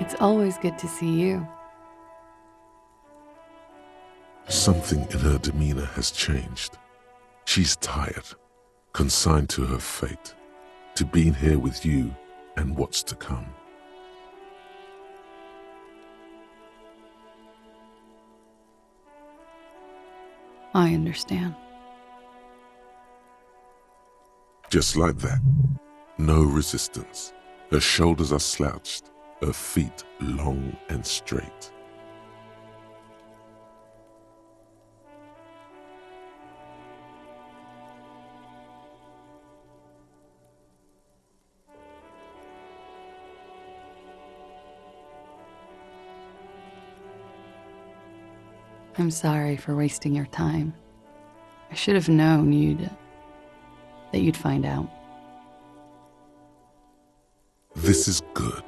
It's always good to see you. Something in her demeanor has changed. She's tired, consigned to her fate, to being here with you and what's to come. I understand. Just like that. No resistance. Her shoulders are slouched, her feet long and straight. I'm sorry for wasting your time. I should have known that you'd find out. This is good.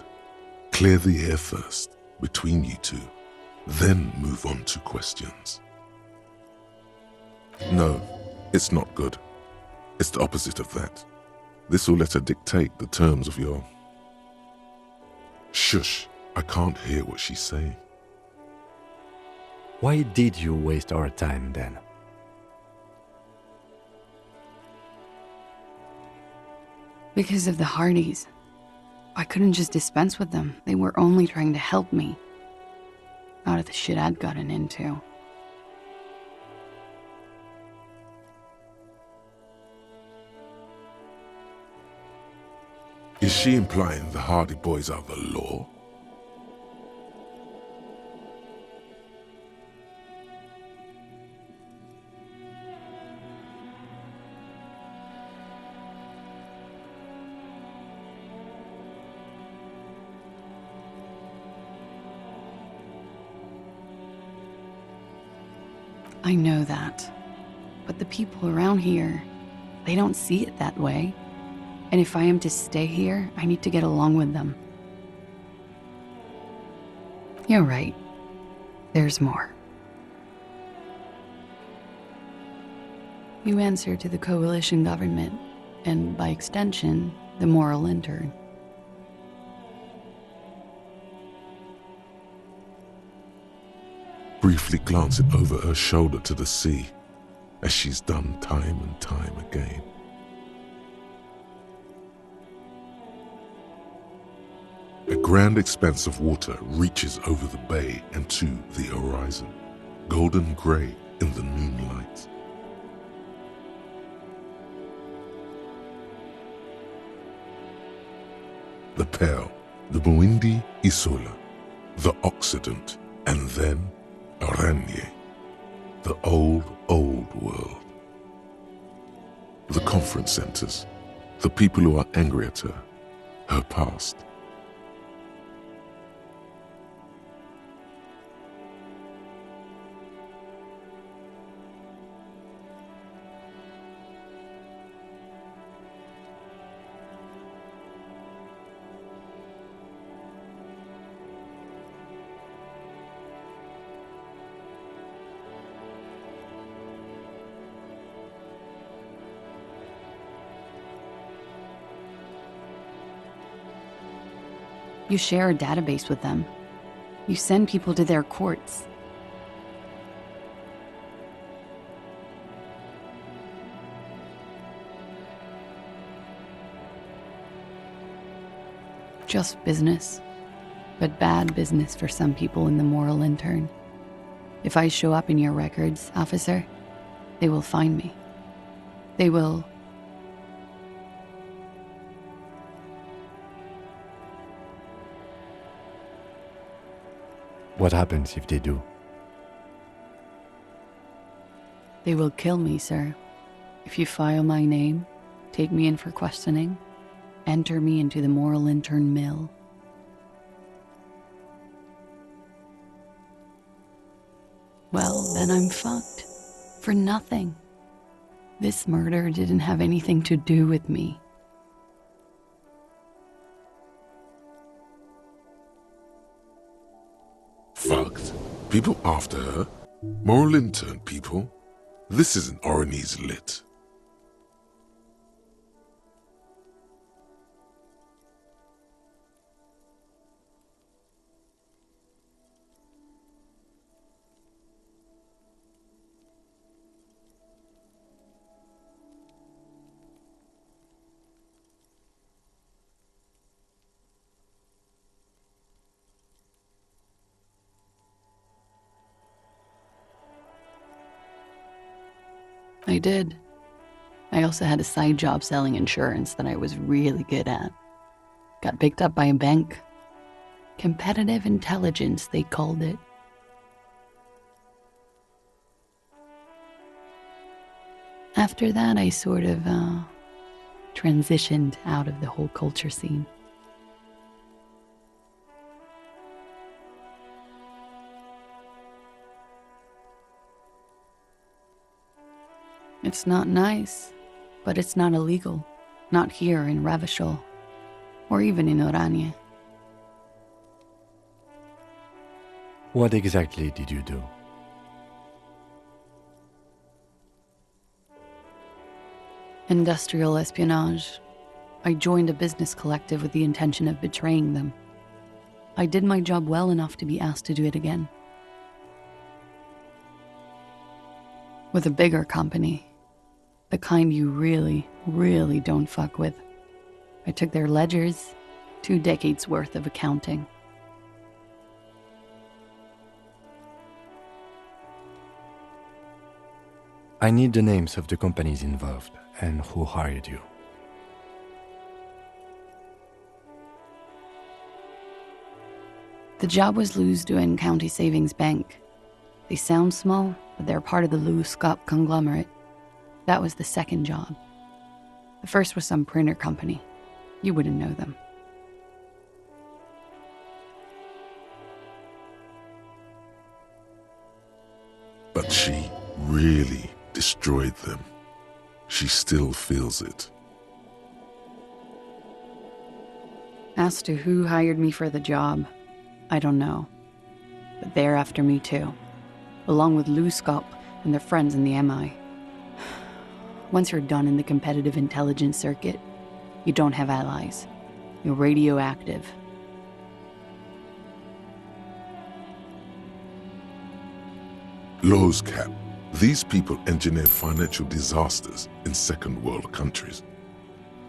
Clear the air first, between you two, then move on to questions. No, it's not good. It's the opposite of that. This will let her dictate the terms of your... Shush, I can't hear what she's saying. Why did you waste our time then? Because of the Hardys. I couldn't just dispense with them. They were only trying to help me out of the shit I'd gotten into. Is she implying the Hardy Boys are the law? I know that. But the people around here, they don't see it that way. And if I am to stay here, I need to get along with them. You're right. There's more. You answer to the coalition government, and by extension, the moral intern. Briefly glancing over her shoulder to the sea, as she's done time and time again. A grand expanse of water reaches over the bay and to the horizon, golden grey in the moonlight. The Pearl, the Muindi Isola, the Occident, and then Aranye, the old world. The conference centers, the people who are angry at her past. You share a database with them. You send people to their courts. Just business, but bad business for some people in the moral intern. If I show up in your records, officer, they will find me. They will... What happens if they do? They will kill me, sir. If you file my name, take me in for questioning, enter me into the moral intern mill. Well, then I'm fucked. For nothing. This murder didn't have anything to do with me. Fucked. People after her? Moral intern people? This isn't Orionese lit. I did. I also had a side job selling insurance that I was really good at. Got picked up by a bank. Competitive intelligence, they called it. After that, I sort of transitioned out of the whole culture scene. It's not nice, but it's not illegal. Not here in Ravishol, or even in Oranje. What exactly did you do? Industrial espionage. I joined a business collective with the intention of betraying them. I did my job well enough to be asked to do it again. With a bigger company. The kind you really, really don't fuck with. I took their ledgers, 2 decades worth of accounting. I need the names of the companies involved and who hired you. The job was Lewsdoen County Savings Bank. They sound small, but they're part of the Lewis-Scott conglomerate. That was the second job. The first was some printer company. You wouldn't know them. But she really destroyed them. She still feels it. As to who hired me for the job, I don't know. But they're after me too, along with Lewis-Scott and their friends in the MI. Once you're done in the competitive intelligence circuit, you don't have allies. You're radioactive. Laws cap. These people engineer financial disasters in second world countries.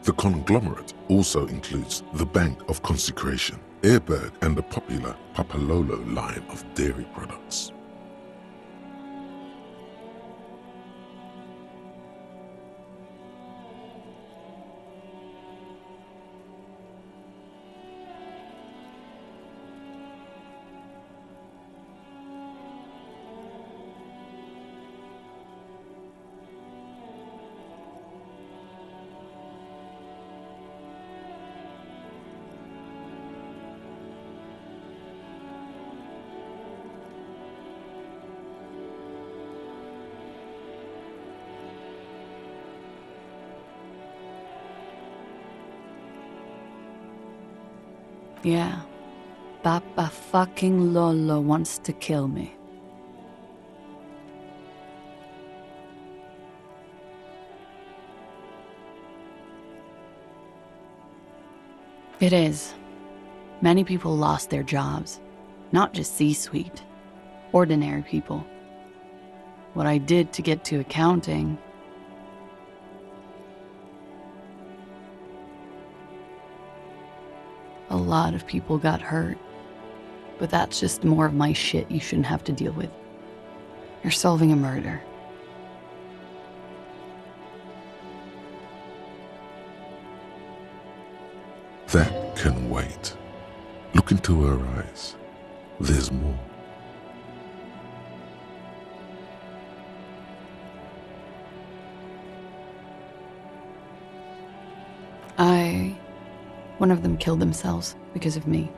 The conglomerate also includes the Bank of Consecration, Airberg, and the popular Papalolo line of dairy products. Yeah. Papa fucking Lolo wants to kill me. It is. Many people lost their jobs. Not just C-suite. Ordinary people. What I did to get to accounting... A lot of people got hurt. But that's just more of my shit you shouldn't have to deal with. You're solving a murder. That can wait. Look into her eyes. There's more. One of them killed themselves because of me.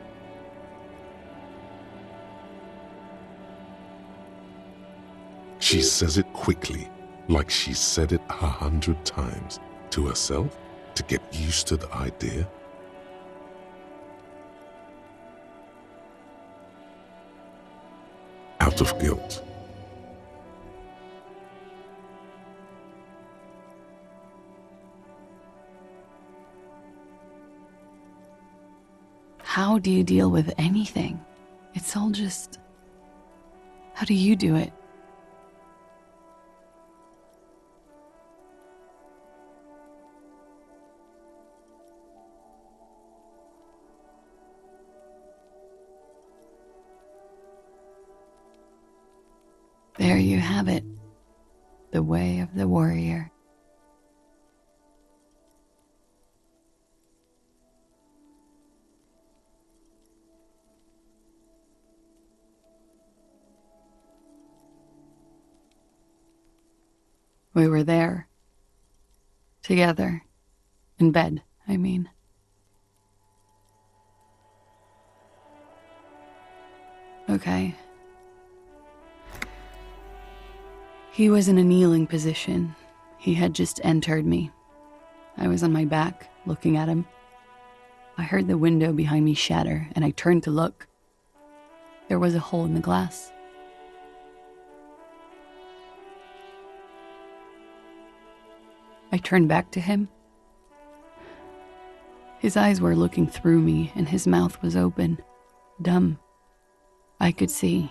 She says it quickly, like she said it 100 times, to herself to get used to the idea. Out of guilt. How do you deal with anything? It's all just... How do you do it? There you have it. the way of the warrior. We were there. Together. In bed, I mean. Okay. He was in a kneeling position. He had just entered me. I was on my back, looking at him. I heard the window behind me shatter, and I turned to look. There was a hole in the glass. I turned back to him. His eyes were looking through me, and his mouth was open, dumb. I could see.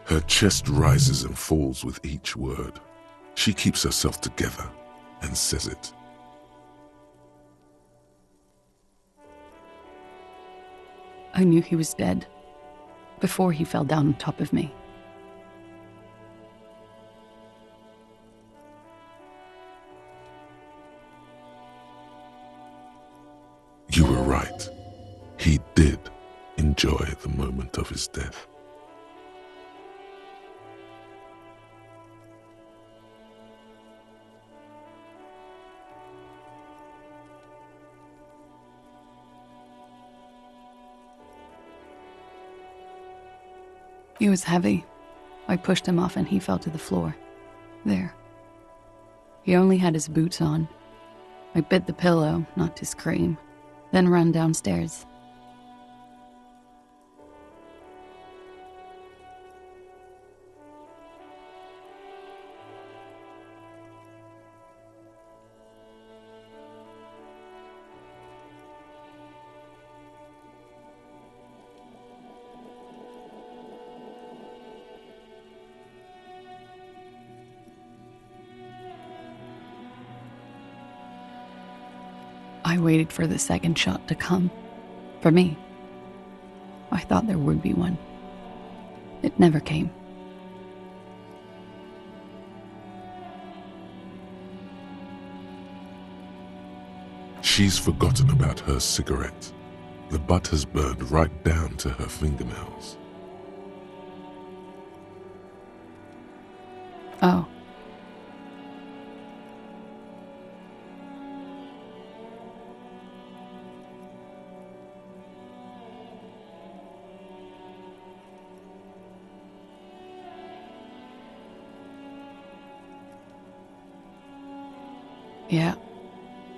Her chest rises and falls with each word. She keeps herself together and says it. I knew he was dead before he fell down on top of me. You were right. He did enjoy the moment of his death. He was heavy. I pushed him off and he fell to the floor. There. He only had his boots on. I bit the pillow, not to scream, then ran downstairs. I waited for the second shot to come. For me. I thought there would be one. It never came. She's forgotten about her cigarette. The butt has burned right down to her fingernails. Oh. Yeah,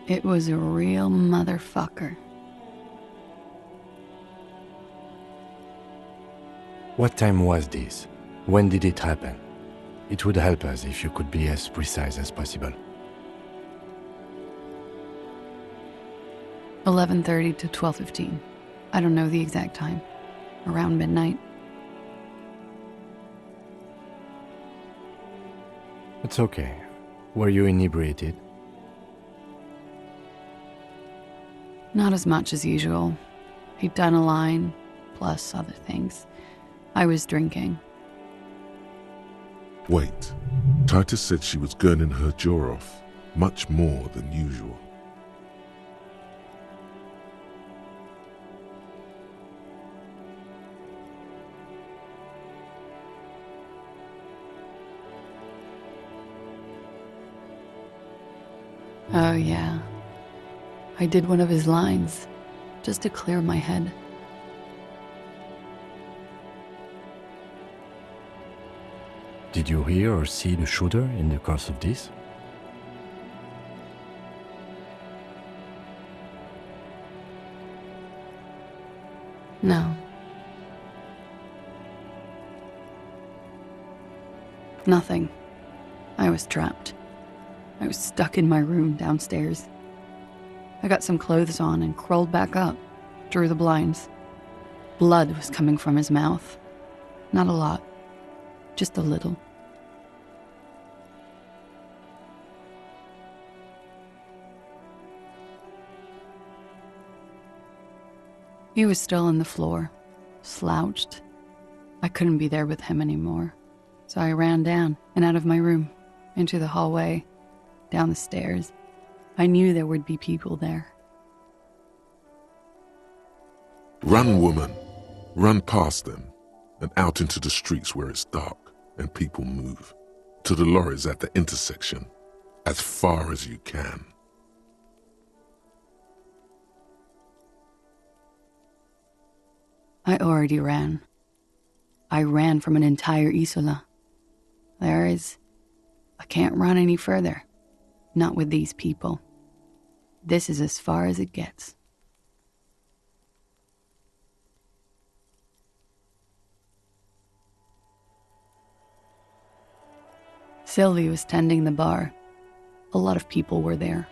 it was a real motherfucker. What time was this? When did it happen? It would help us if you could be as precise as possible. 11:30 to 12:15. I don't know the exact time. Around midnight. It's okay. Were you inebriated? Not as much as usual. He'd done a line, plus other things. I was drinking. Wait. Titus said she was gurning her jaw off, much more than usual. Oh yeah. I did one of his lines, just to clear my head. Did you hear or see the shooter in the course of this? No. Nothing. I was trapped. I was stuck in my room downstairs. I got some clothes on and crawled back up, drew the blinds. Blood was coming from his mouth. Not a lot, just a little. He was still on the floor, slouched. I couldn't be there with him anymore, so I ran down and out of my room, into the hallway, down the stairs. I knew there would be people there. Run, woman. Run past them and out into the streets where it's dark and people move. To the lorries at the intersection, as far as you can. I already ran. I ran from an entire Isola. I can't run any further. Not with these people. This is as far as it gets. Sylvie was tending the bar. A lot of people were there.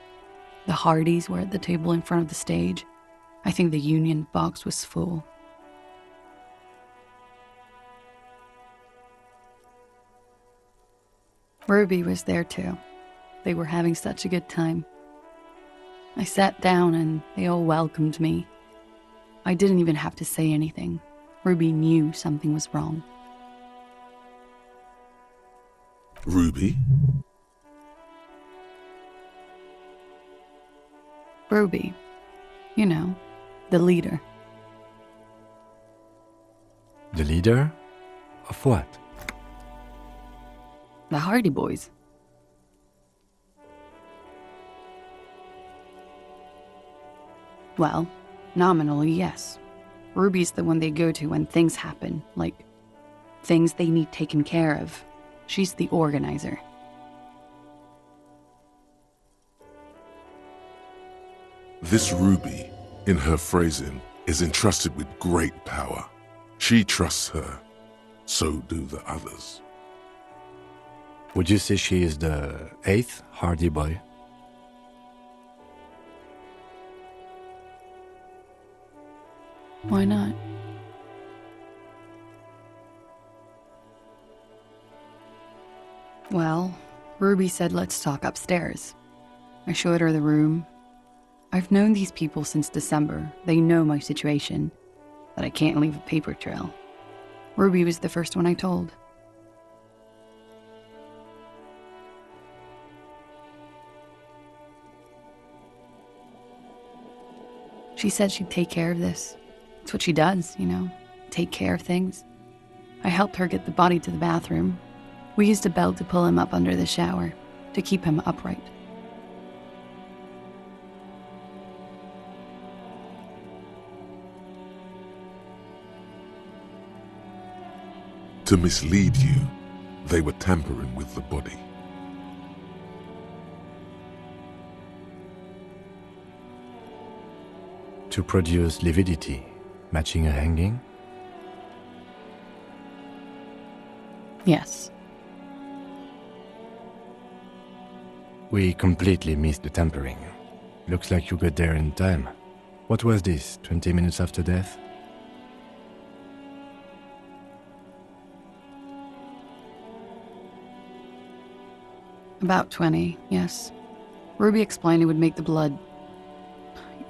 The Hardys were at the table in front of the stage. I think the Union box was full. Ruby was there too. They were having such a good time. I sat down and they all welcomed me. I didn't even have to say anything. Ruby knew something was wrong. Ruby? Ruby. You know, the leader. The leader? Of what? The Hardy Boys. Well, nominally, yes. Ruby's the one they go to when things happen, like things they need taken care of. She's the organizer. This Ruby, in her phrasing, is entrusted with great power. She trusts her. So do the others. Would you say she is the 8th Hardy Boy? Why not? Well, Ruby said let's talk upstairs. I showed her the room. I've known these people since December. They know my situation, that I can't leave a paper trail. Ruby was the first one I told. She said she'd take care of this. It's what she does, you know, take care of things. I helped her get the body to the bathroom. We used a belt to pull him up under the shower, to keep him upright. To mislead you, they were tampering with the body. To produce lividity, matching a hanging? Yes. We completely missed the tampering. Looks like you got there in time. What was this, 20 minutes after death? About 20, yes. Ruby explained it would make the blood...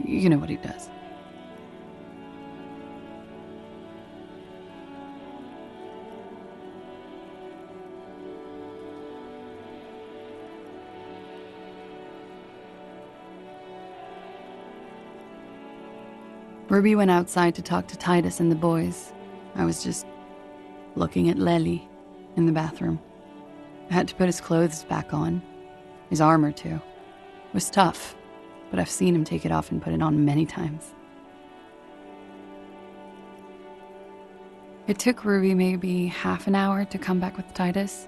You know what he does. Ruby went outside to talk to Titus and the boys. I was just looking at Lely in the bathroom. I had to put his clothes back on. His armor, too. It was tough, but I've seen him take it off and put it on many times. It took Ruby maybe half an hour to come back with Titus.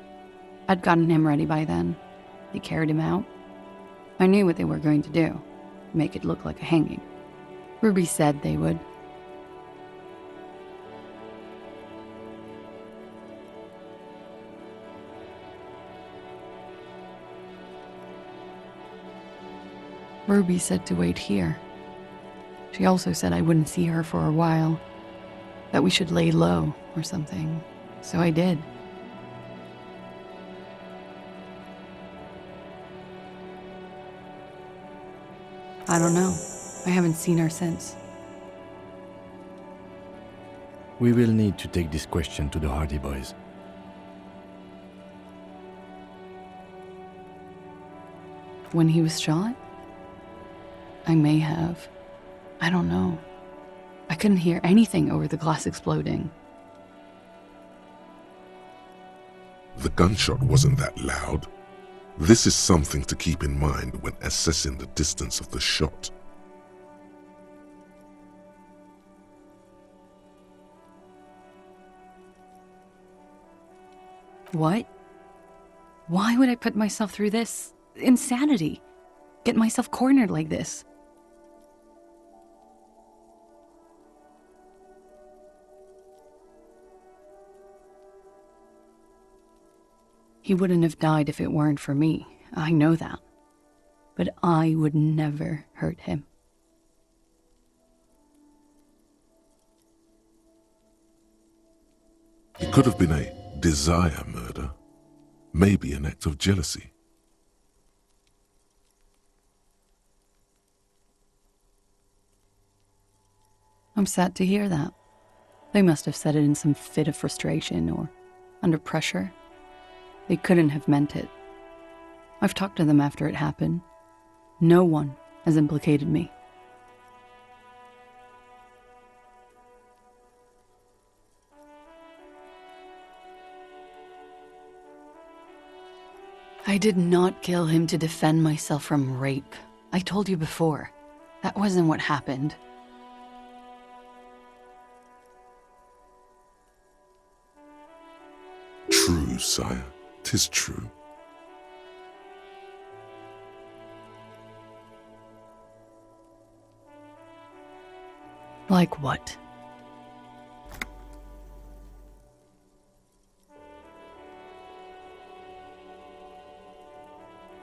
I'd gotten him ready by then. They carried him out. I knew what they were going to do, make it look like a hanging. Ruby said they would. Ruby said to wait here. She also said I wouldn't see her for a while, that we should lay low or something. So I did. I don't know. I haven't seen her since. We will need to take this question to the Hardy Boys. When he was shot? I may have. I don't know. I couldn't hear anything over the glass exploding. The gunshot wasn't that loud. This is something to keep in mind when assessing the distance of the shot. What? Why would I put myself through this insanity? Get myself cornered like this? He wouldn't have died if it weren't for me. I know that. But I would never hurt him. It could have been a desire murder. Maybe an act of jealousy. I'm sad to hear that. They must have said it in some fit of frustration or under pressure. They couldn't have meant it. I've talked to them after it happened. No one has implicated me. I did not kill him to defend myself from rape. I told you before. That wasn't what happened. True, sire. 'Tis true. Like what?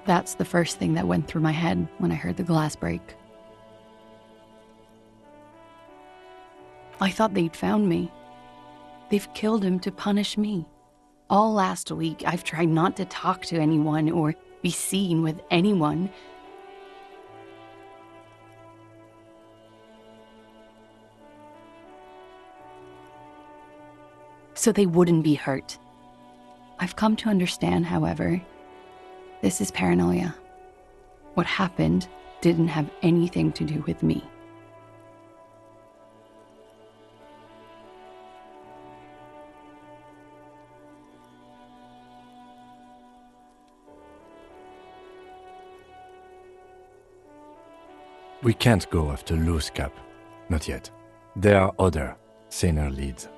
That's the first thing that went through my head when I heard the glass break. I thought they'd found me. They've killed him to punish me. All last week, I've tried not to talk to anyone or be seen with anyone. So they wouldn't be hurt. I've come to understand, however, this is paranoia. What happened didn't have anything to do with me. We can't go after loose cap. Not yet. There are other, saner leads.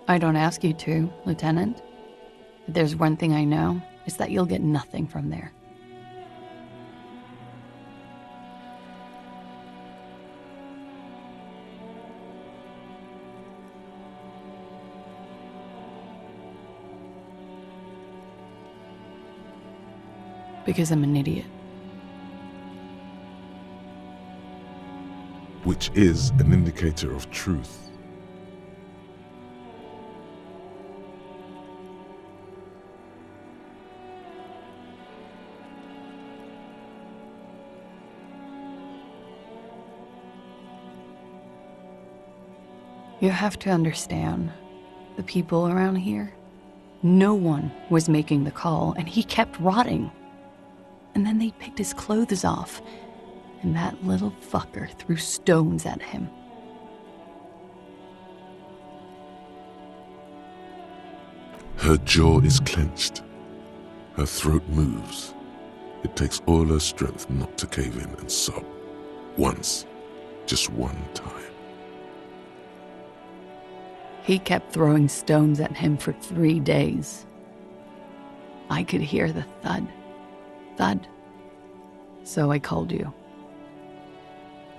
I don't ask you to, Lieutenant. But there's one thing I know, is that you'll get nothing from there. Because I'm an idiot. Which is an indicator of truth. You have to understand, the people around here, no one was making the call, and he kept rotting. And then they picked his clothes off, and that little fucker threw stones at him. Her jaw is clenched. Her throat moves. It takes all her strength not to cave in and sob. Once. Just one time. He kept throwing stones at him for 3 days. I could hear the thud. Thud. So I called you.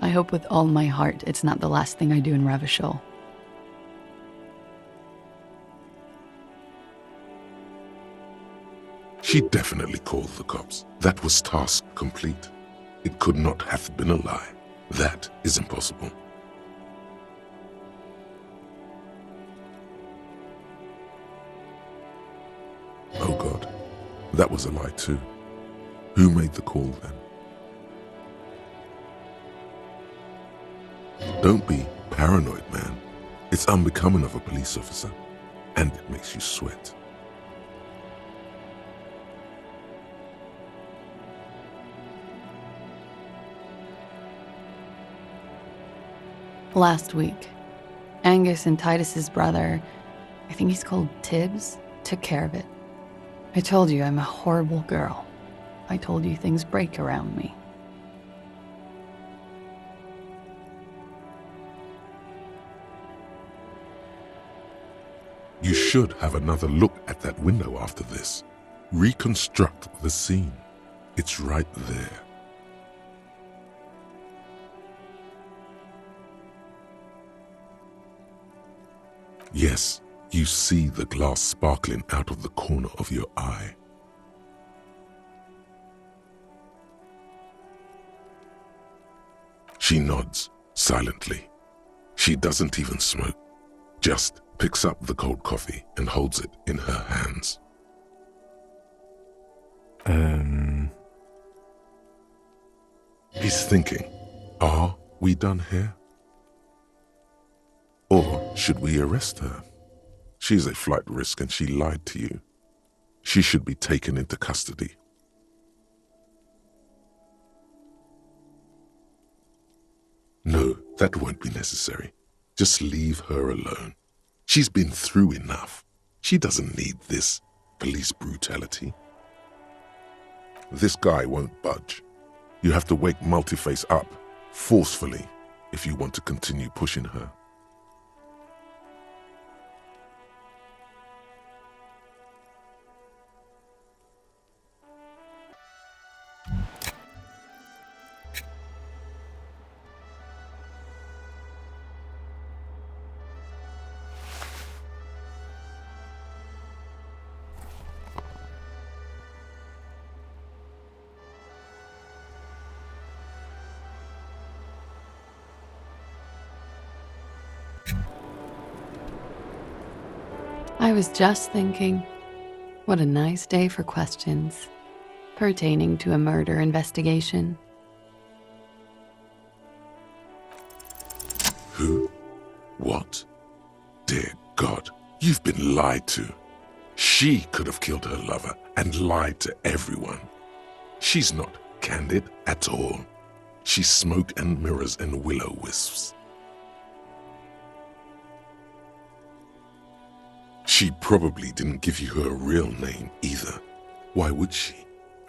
I hope with all my heart it's not the last thing I do in Ravishol. She definitely called the cops. That was task complete. It could not have been a lie. That is impossible. Oh God, that was a lie too. Who made the call then? Don't be paranoid, man. It's unbecoming of a police officer, and it makes you sweat. Last week, Angus and Titus's brother, I think he's called Tibbs, took care of it. I told you I'm a horrible girl. I told you things break around me. You should have another look at that window after this. Reconstruct the scene. It's right there. Yes, you see the glass sparkling out of the corner of your eye. She nods silently. She doesn't even smoke, just picks up the cold coffee and holds it in her hands. He's thinking, are we done here? Or should we arrest her? She's a flight risk and she lied to you. She should be taken into custody. No, that won't be necessary. Just leave her alone. She's been through enough. She doesn't need this police brutality. This guy won't budge. You have to wake Multiface up, forcefully, if you want to continue pushing her. I was just thinking, what a nice day for questions pertaining to a murder investigation. Who? What? Dear God, you've been lied to. She could have killed her lover and lied to everyone. She's not candid at all. She's smoke and mirrors and will-o-wisps. She probably didn't give you her real name either. Why would she?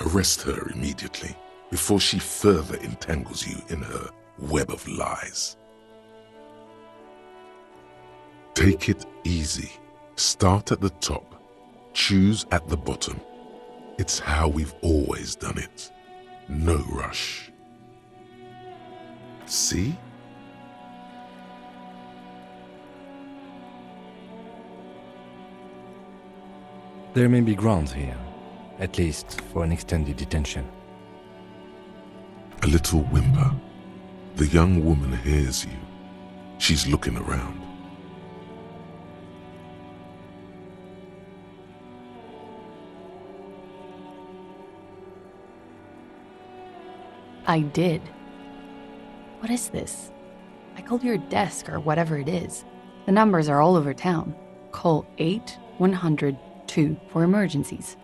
Arrest her immediately before she further entangles you in her web of lies. Take it easy. Start at the top. Choose at the bottom. It's how we've always done it. No rush. See? There may be grounds here, at least for an extended detention. A little whimper. The young woman hears you. She's looking around. I did. What is this? I called your desk or whatever it is. The numbers are all over town. Call 8-100-2 for emergencies.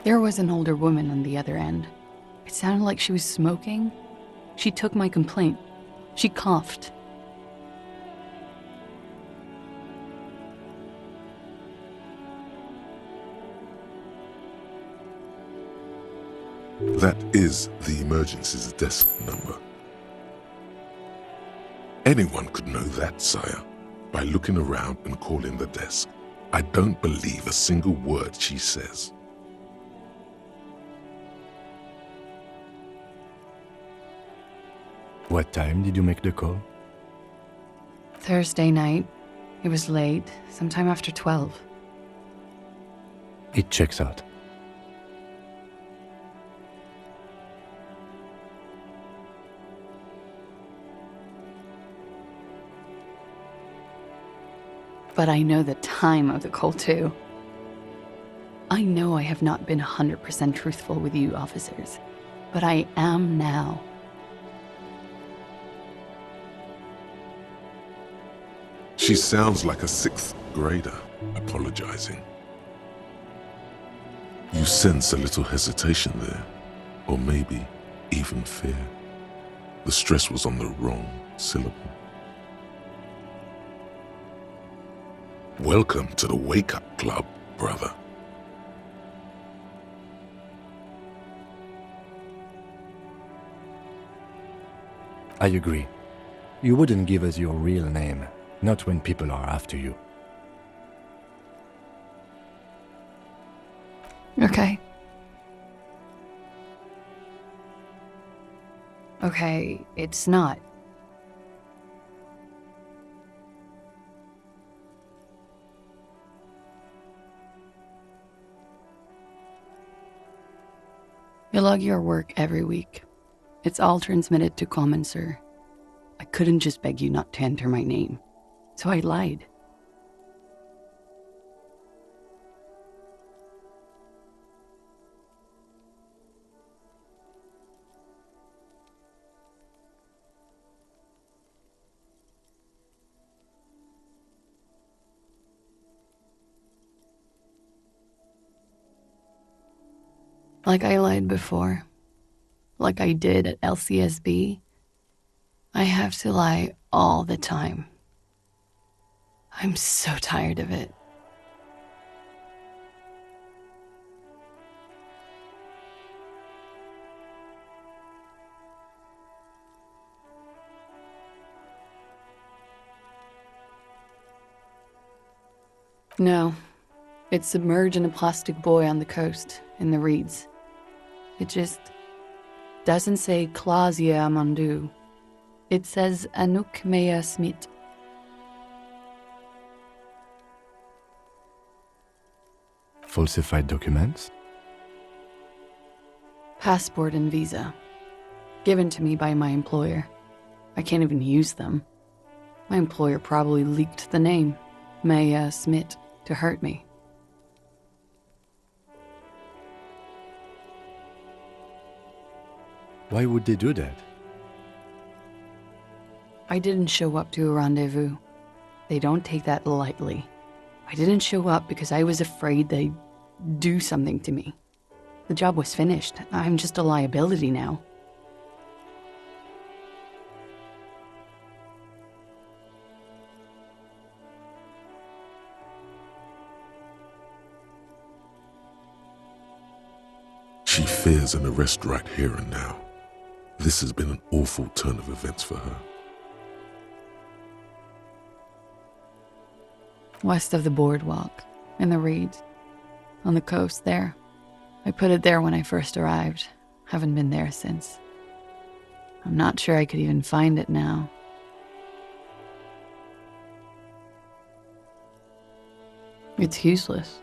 There was an older woman on the other end. It sounded like she was smoking. She took my complaint. She coughed. That is the emergencies desk number. Anyone could know that, sire, by looking around and calling the desk. I don't believe a single word she says. What time did you make the call? Thursday night. It was late, sometime after 12. It checks out. But I know the time of the call too. I know I have not been 100% truthful with you officers, but I am now. She sounds like a sixth grader apologizing. You sense a little hesitation there, or maybe even fear. The stress was on the wrong syllable. Welcome to the wake-up club, brother. I agree. You wouldn't give us your real name, not when people are after you. Okay. Okay, it's not. You log your work every week. It's all transmitted to Common, sir. I couldn't just beg you not to enter my name, so I lied. Like I lied before, like I did at LCSB, I have to lie all the time. I'm so tired of it. No, it's submerged in a plastic buoy on the coast, in the reeds. It just doesn't say Clausia Amandu. It says Anouk Mea Smith. Falsified documents? Passport and visa. Given to me by my employer. I can't even use them. My employer probably leaked the name, Mea Smith, to hurt me. Why would they do that? I didn't show up to a rendezvous. They don't take that lightly. I didn't show up because I was afraid they'd do something to me. The job was finished. I'm just a liability now. She fears an arrest right here and now. This has been an awful turn of events for her. West of the boardwalk, in the reeds, on the coast there. I put it there when I first arrived. Haven't been there since. I'm not sure I could even find it now. It's useless.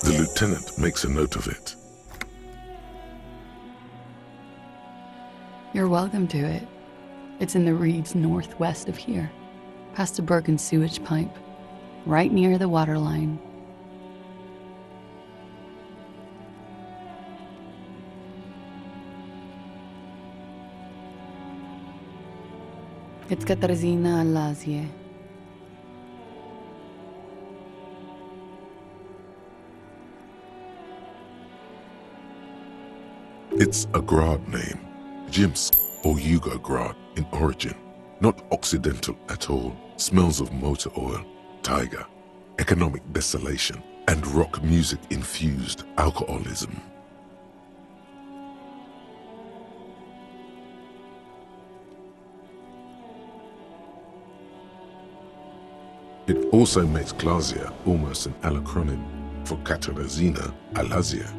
The lieutenant makes a note of it. You're welcome to it. It's in the reeds northwest of here, past a broken sewage pipe, right near the water line. It's Katarzyna Lazie. It's a Grad name, Jimsk or Yugo-Grad in origin, not Occidental at all. Smells of motor oil, tiger, economic desolation, and rock music-infused alcoholism. It also makes Clausia almost an allacronym for Katarzyna Alazia.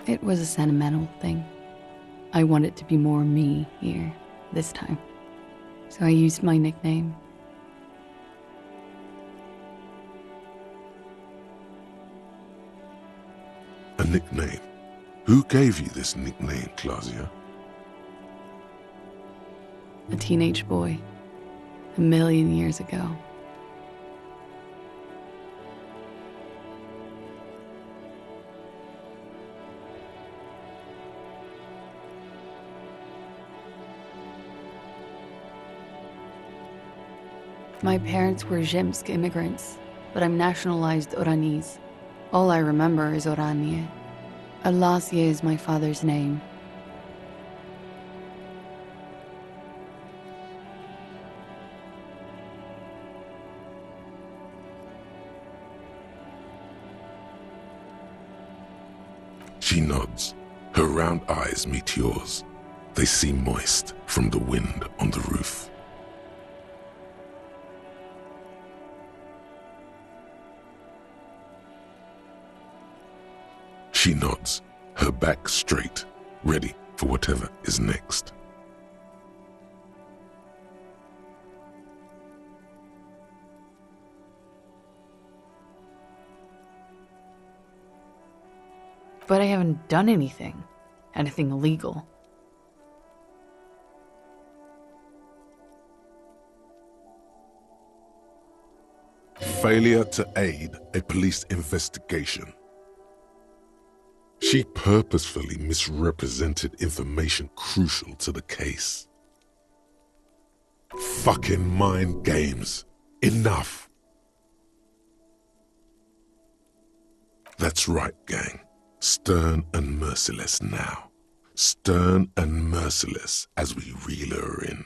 It was a sentimental thing. I want it to be more me here, this time. So I used my nickname. A nickname? Who gave you this nickname, Claudia? A teenage boy. 1,000,000 years ago. My parents were Zhemsk immigrants, but I'm nationalized Oranese. All I remember is Oranje. Alasia is my father's name. She nods. Her round eyes meet yours. They seem moist from the wind on the roof. She nods, her back straight, ready for whatever is next. But I haven't done anything illegal. Failure to aid a police investigation. She purposefully misrepresented information crucial to the case. Fucking mind games. Enough. That's right, gang. Stern and merciless now. Stern and merciless as we reel her in.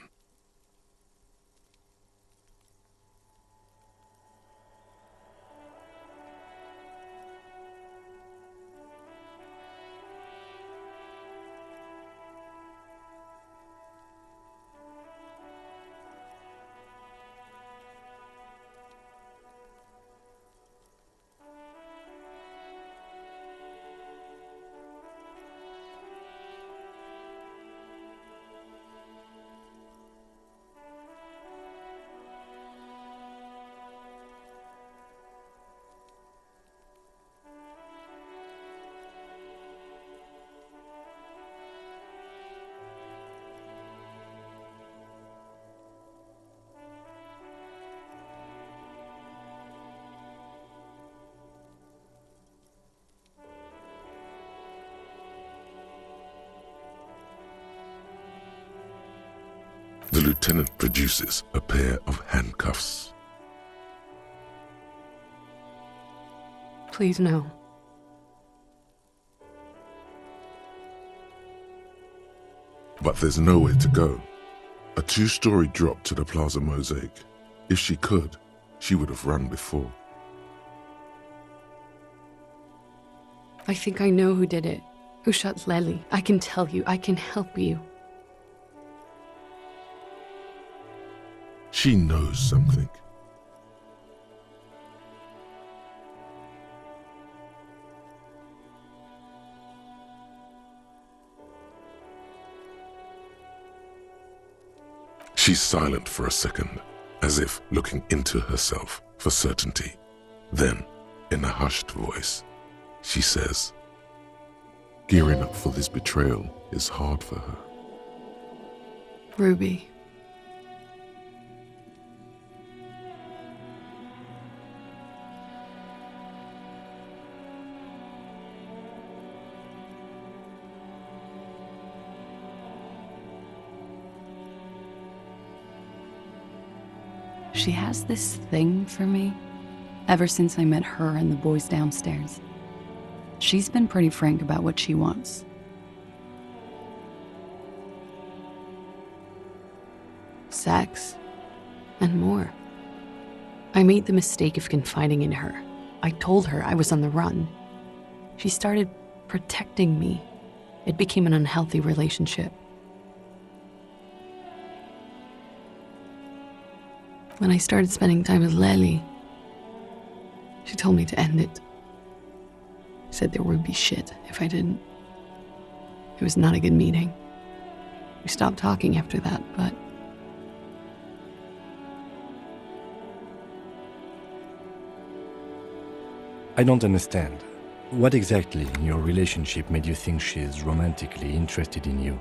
The lieutenant produces a pair of handcuffs. Please no. But there's nowhere to go. A two-story drop to the Plaza Mosaic. If she could, she would have run before. I think I know who did it. Who shot Lely. I can tell you. I can help you. She knows something. She's silent for a second, as if looking into herself for certainty. Then, in a hushed voice, she says, "Gearing up for this betrayal is hard for her." Ruby. She has this thing for me, ever since I met her and the boys downstairs. She's been pretty frank about what she wants. Sex, and more. I made the mistake of confiding in her. I told her I was on the run. She started protecting me. It became an unhealthy relationship. When I started spending time with Lely, she told me to end it. Said there would be shit if I didn't. It was not a good meeting. We stopped talking after that, but I don't understand. What exactly in your relationship made you think she's romantically interested in you?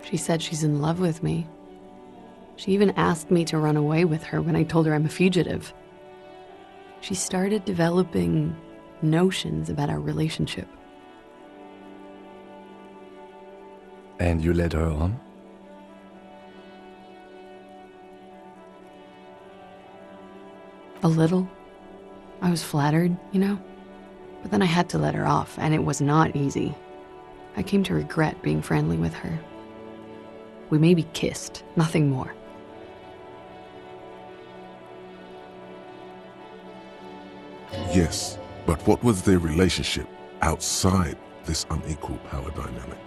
she said she's in love with me. She even asked me to run away with her when I told her I'm a fugitive. She started developing notions about our relationship. And you led her on? A little. I was flattered, you know? But then I had to let her off, and it was not easy. I came to regret being friendly with her. We maybe kissed, nothing more. Yes, but what was their relationship outside this unequal power dynamic?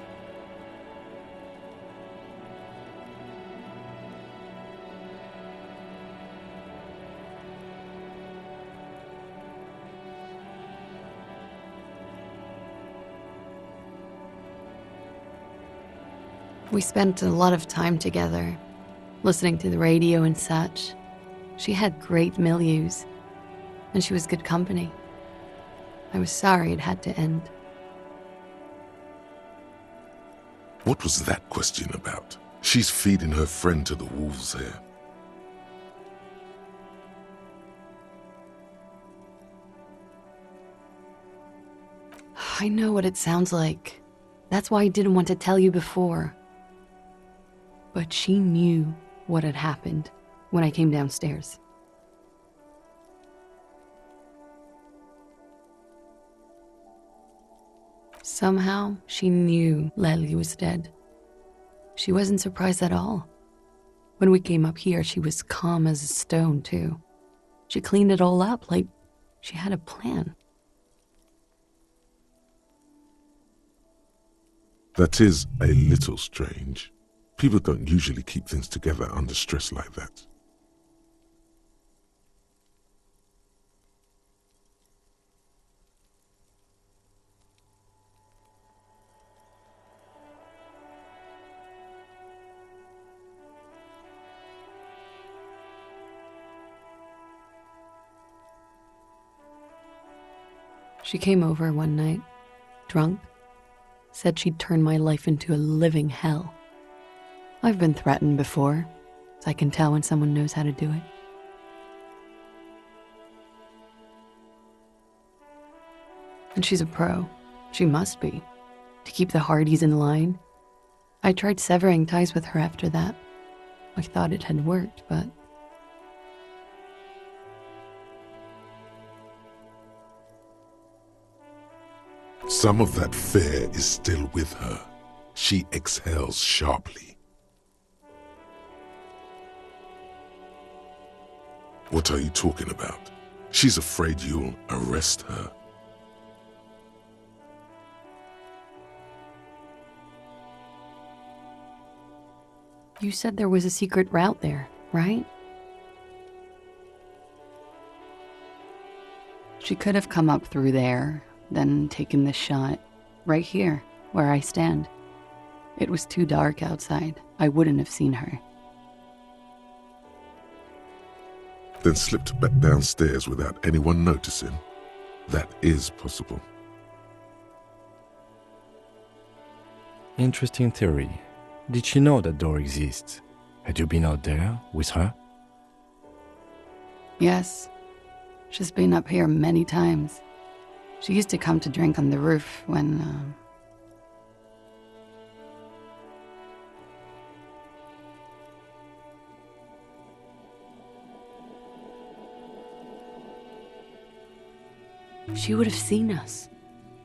We spent a lot of time together, listening to the radio and such. She had great milieus, and she was good company. I was sorry it had to end. What was that question about? She's feeding her friend to the wolves here. I know what it sounds like. That's why I didn't want to tell you before. But she knew what had happened when I came downstairs. Somehow, she knew Lely was dead. She wasn't surprised at all. When we came up here, she was calm as a stone, too. She cleaned it all up like she had a plan. That is a little strange. People don't usually keep things together under stress like that. She came over one night, drunk, said she'd turn my life into a living hell. I've been threatened before, so I can tell when someone knows how to do it. And she's a pro. She must be, to keep the Hardys in line. I tried severing ties with her after that. I thought it had worked, but some of that fear is still with her. She exhales sharply. What are you talking about? She's afraid you'll arrest her. you said there was a secret route there, right? She could have come up through there, then taken this shot, right here, where I stand. It was too dark outside. I wouldn't have seen her. Then slipped back downstairs without anyone noticing. That is possible. Interesting theory. Did she know that door exists? Had you been out there with her? Yes. She's been up here many times. She used to come to drink on the roof when, She would have seen us.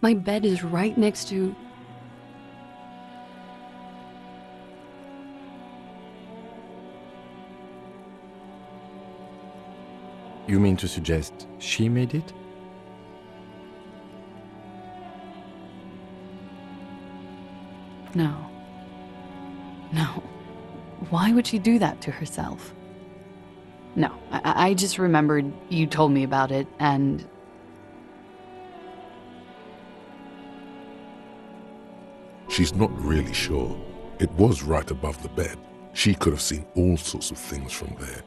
My bed is right next to... You mean to suggest she made it? No. No. Why would she do that to herself? No, I just remembered you told me about it, and... She's not really sure. It was right above the bed. She could have seen all sorts of things from there.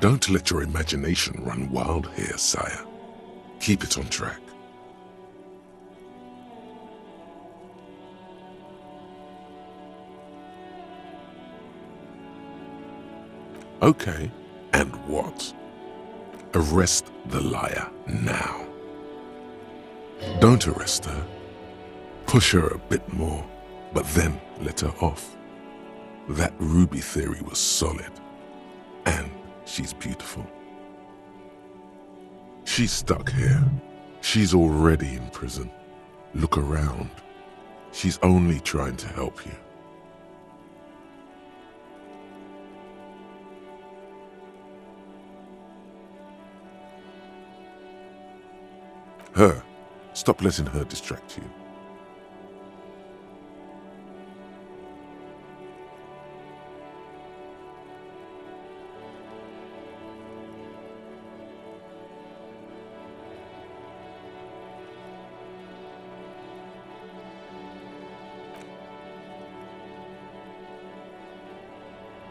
Don't let your imagination run wild here, sire. Keep it on track. Okay, and what? Arrest the liar now. Don't arrest her. Push her a bit more, but then let her off. That ruby theory was solid. And she's beautiful. She's stuck here. She's already in prison. Look around. She's only trying to help you. Her. Stop letting her distract you.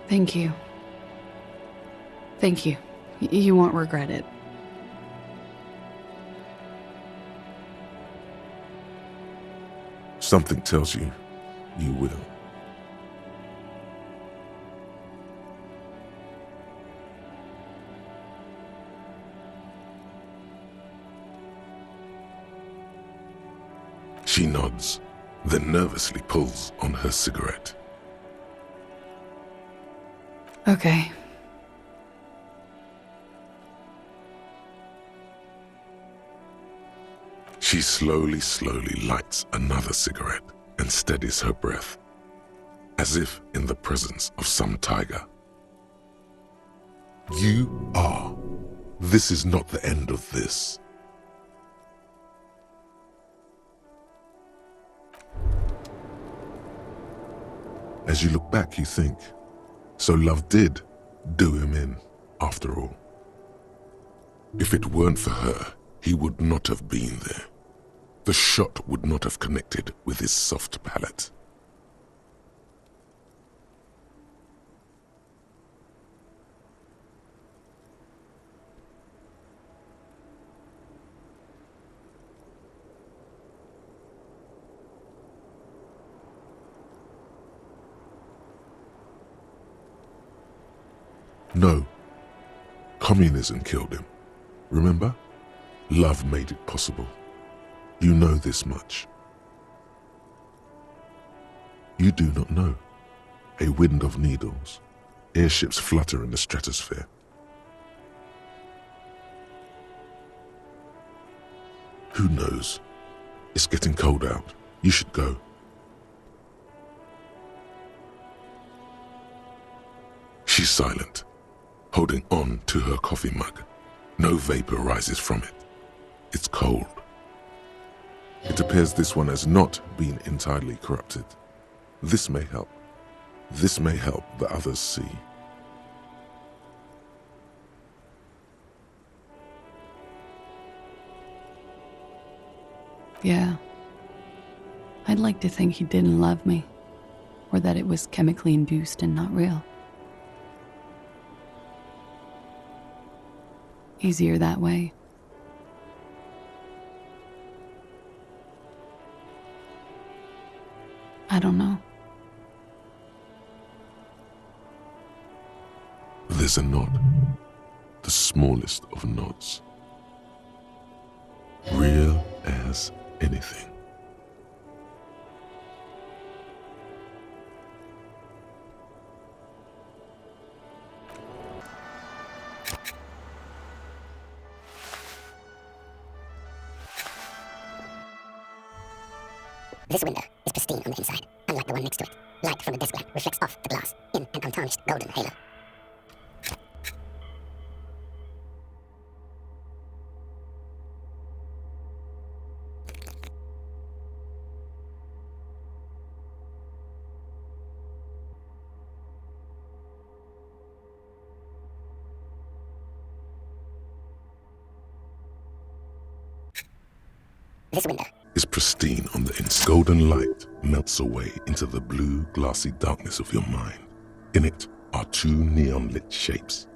Thank you. Thank you. You won't regret it. Something tells you, you will. She nods, then nervously pulls on her cigarette. Okay. She slowly lights another cigarette and steadies her breath, as if in the presence of some tiger. You are. This is not the end of this. As you look back, you think, so love did do him in, after all. If it weren't for her, he would not have been there. The shot would not have connected with his soft palate. No, communism killed him. Remember? Love made it possible. You know this much. You do not know. A wind of needles. Airships flutter in the stratosphere. Who knows? It's getting cold out. You should go. She's silent, holding on to her coffee mug. No vapor rises from it. It's cold. It appears this one has not been entirely corrupted. This may help. This may help the others see. Yeah. I'd like to think he didn't love me, or that it was chemically induced and not real. Easier that way. I don't know. There's a nod. The smallest of nods. Real as anything. This window is pristine on the inside, unlike the one next to it. Light from the desk lamp reflects off the glass in an untarnished golden halo. this window is pristine on the inside. Golden light melts away into the blue, glassy darkness of your mind. In it are two neon-lit shapes,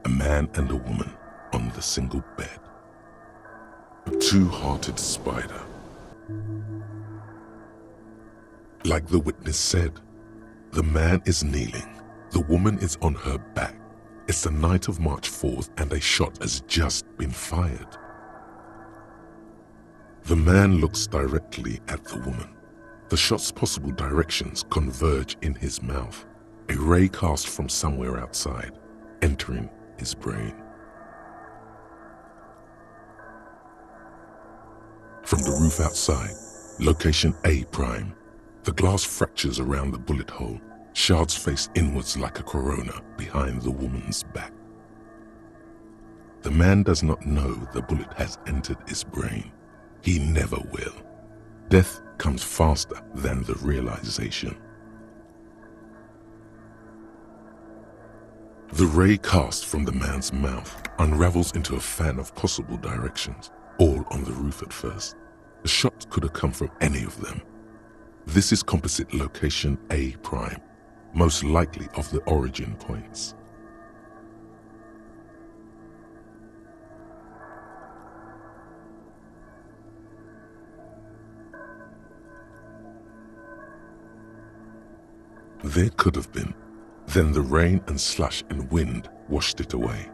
a man and a woman on the single bed. A two-hearted spider. Like the witness said, the man is kneeling, the woman is on her back. It's the night of March 4th and a shot has just been fired. The man looks directly at the woman. The shot's possible directions converge in his mouth, a ray cast from somewhere outside, entering his brain. From the roof outside, location A prime, the glass fractures around the bullet hole, shards face inwards like a corona behind the woman's back. The man does not know the bullet has entered his brain. He never will. Death comes faster than the realization. The ray cast from the man's mouth unravels into a fan of possible directions, all on the roof at first. The shot could have come from any of them. This is composite location A prime, most likely of the origin points. There could have been. Then the rain and slush and wind washed it away.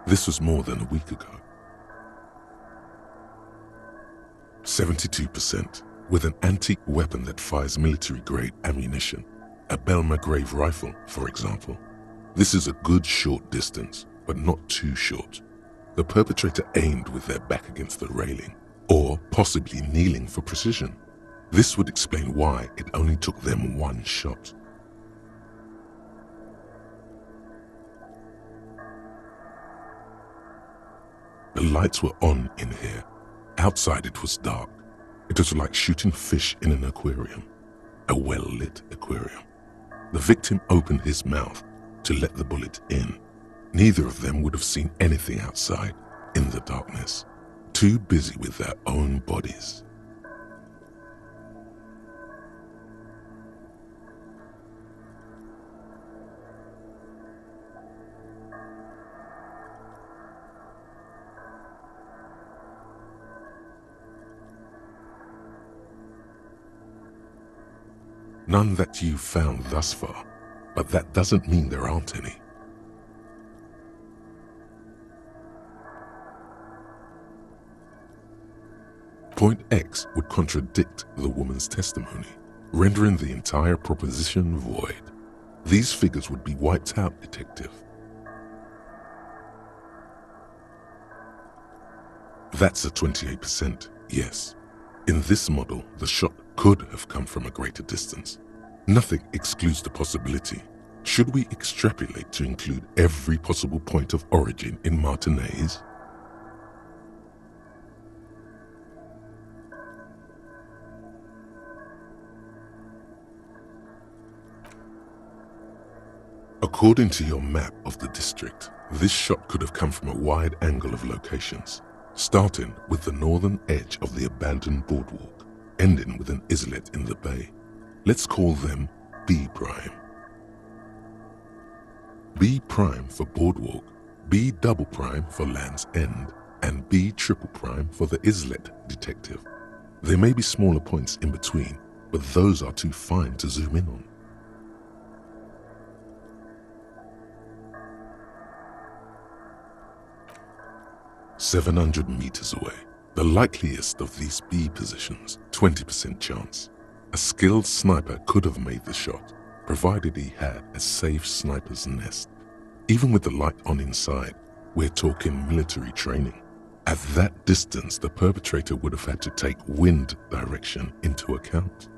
This was more than a week ago. 72%, with an antique weapon that fires military-grade ammunition, a Belma-grave rifle, for example. This is a good short distance, but not too short. The perpetrator aimed with their back against the railing, or possibly kneeling for precision. This would explain why it only took them one shot. The lights were on in here. Outside it was dark. It was like shooting fish in an aquarium, a well-lit aquarium. The victim opened his mouth to let the bullet in. Neither of them would have seen anything outside in the darkness, too busy with their own bodies. None that you've found thus far, but that doesn't mean there aren't any. Point X would contradict the woman's testimony, rendering the entire proposition void. These figures would be wiped out, detective. That's a 28%, yes. In this model, the shot could have come from a greater distance. Nothing excludes the possibility. Should we extrapolate to include every possible point of origin in Martinez? According to your map of the district, this shot could have come from a wide angle of locations, starting with the northern edge of the abandoned boardwalk, ending with an islet in the bay. Let's call them B prime. B prime for boardwalk, B double prime for Land's End, and B triple prime for the islet, detective. There may be smaller points in between, but those are too fine to zoom in on. "700 meters away. The likeliest of these B positions, 20% chance. A skilled sniper could have made the shot, provided he had a safe sniper's nest. Even with the light on inside, we're talking military training. At that distance, the perpetrator would have had to take wind direction into account.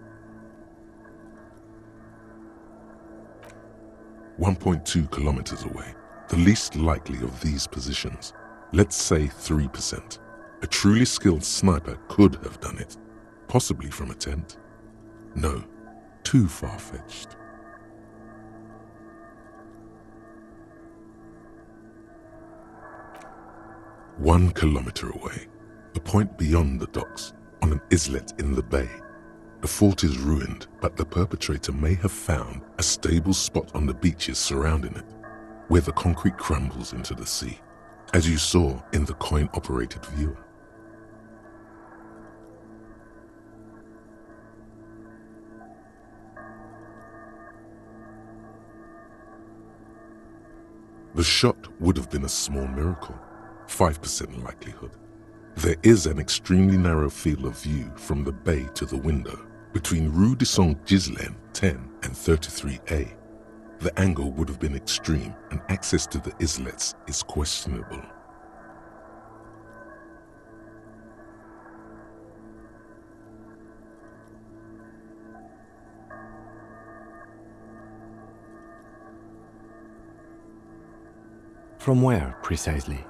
1.2 kilometers away, the least likely of these positions. Let's say 3%. A truly skilled sniper could have done it, possibly from a tent. No, too far-fetched. "1 kilometer away, a point beyond the docks, on on an islet in the bay. The fort is ruined, but the perpetrator may have found a stable spot on the beaches surrounding it, where the concrete crumbles into the sea, as you saw in the coin-operated viewer. The shot would have been a small miracle, 5% likelihood. There is an extremely narrow field of view from the bay to the window between Rue de Saint-Ghislain 10 and 33A. The angle would have been extreme and access to the islets is questionable. From where, precisely?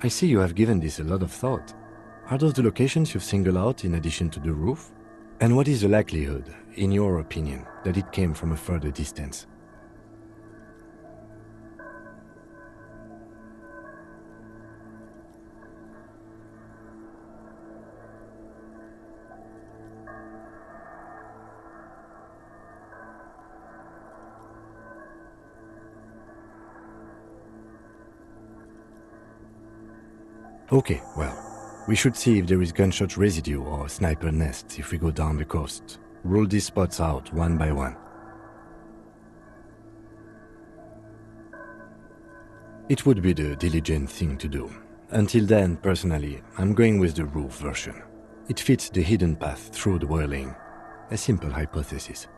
I see you have given this a lot of thought. Are those the locations you've singled out in addition to the roof? And what is the likelihood, in your opinion, that it came from a further distance? Okay, well, we should see if there is gunshot residue or sniper nests if we go down the coast. Rule these spots out one by one. It would be the diligent thing to do. Until then, personally, I'm going with the roof version. It fits the hidden path through the whirling. A simple hypothesis.